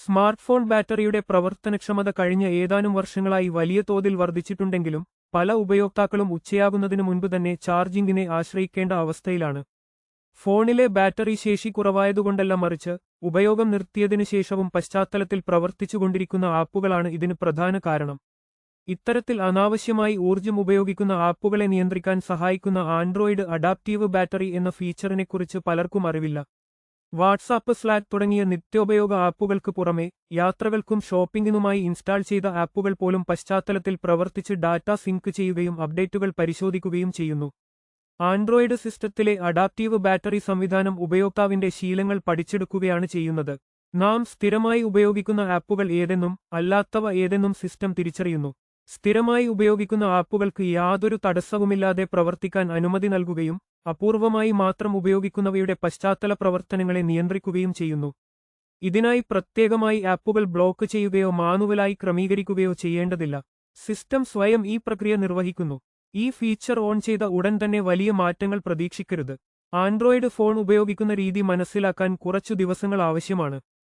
Smartphone ബാറ്ററിയുടെ പ്രവർത്തനക്ഷമത കഴിഞ്ഞ ഏതാനും വർഷങ്ങളായി വലിയ തോതിൽ വർദ്ധിച്ചിട്ടുണ്ടെങ്കിലും പല ഉപയോക്താക്കളും ഉച്ചയാകുന്നതിനു മുൻപ് തന്നെ ചാർജിംഗിനെ ആശ്രയിക്കേണ്ട അവസ്ഥയിലാണ്. ഫോണിലെ ബാറ്ററി ശേഷി കുറവായതുകൊണ്ടല്ല, മറിച്ച് ഉപയോഗം നിർത്തിയതിനു ശേഷവും പശ്ചാത്തലത്തിൽ പ്രവർത്തിച്ചുകൊണ്ടിരിക്കുന്ന ആപ്പുകളാണ് ഇതിന് പ്രധാന കാരണം. ഇത്തരത്തിൽ അനാവശ്യമായി ഊർജ്ജം ഉപയോഗിക്കുന്ന ആപ്പുകളെ നിയന്ത്രിക്കാൻ സഹായിക്കുന്ന ആൻഡ്രോയിഡ് അഡാപ്റ്റീവ് ബാറ്ററി എന്ന ഫീച്ചറിനെക്കുറിച്ച് പലർക്കും അറിവില്ല. വാട്സാപ്പ്, സ്ലാക്ക് തുടങ്ങിയ നിത്യോപയോഗ ആപ്പുകൾക്ക് പുറമെ യാത്രകൾക്കും ഷോപ്പിംഗിനുമായി ഇൻസ്റ്റാൾ ചെയ്ത ആപ്പുകൾ പോലും പശ്ചാത്തലത്തിൽ പ്രവർത്തിച്ച് ഡാറ്റ സിങ്ക് ചെയ്യുകയും അപ്ഡേറ്റുകൾ പരിശോധിക്കുകയും ചെയ്യുന്നു. ആൻഡ്രോയിഡ് സിസ്റ്റത്തിലെ അഡാപ്റ്റീവ് ബാറ്ററി സംവിധാനം ഉപയോക്താവിന്റെ ശീലങ്ങൾ പഠിച്ചെടുക്കുകയാണ് ചെയ്യുന്നത്. നാം സ്ഥിരമായി ഉപയോഗിക്കുന്ന ആപ്പുകൾ ഏതെന്നും അല്ലാത്തവ ഏതെന്നും സിസ്റ്റം തിരിച്ചറിയുന്നു. സ്ഥിരമായി ഉപയോഗിക്കുന്ന ആപ്പുകൾക്ക് യാതൊരു തടസ്സവുമില്ലാതെ പ്രവർത്തിക്കാൻ അനുമതി നൽകുകയും അപൂർവമായി മാത്രം ഉപയോഗിക്കുന്നവയുടെ പശ്ചാത്തല പ്രവർത്തനങ്ങളെ നിയന്ത്രിക്കുകയും ചെയ്യുന്നു. ഇതിനായി പ്രത്യേകമായി ആപ്പുകൾ ബ്ലോക്ക് ചെയ്യുകയോ മാനുവലായി ക്രമീകരിക്കുകയോ ചെയ്യേണ്ടതില്ല. സിസ്റ്റം സ്വയം ഈ പ്രക്രിയ നിർവഹിക്കുന്നു. ഈ ഫീച്ചർ ഓൺ ചെയ്ത ഉടൻ തന്നെ വലിയ മാറ്റങ്ങൾ പ്രതീക്ഷിക്കരുത്. ആൻഡ്രോയിഡ് ഫോൺ ഉപയോഗിക്കുന്ന രീതി മനസ്സിലാക്കാൻ കുറച്ചു ദിവസങ്ങൾ ആവശ്യമാണ്.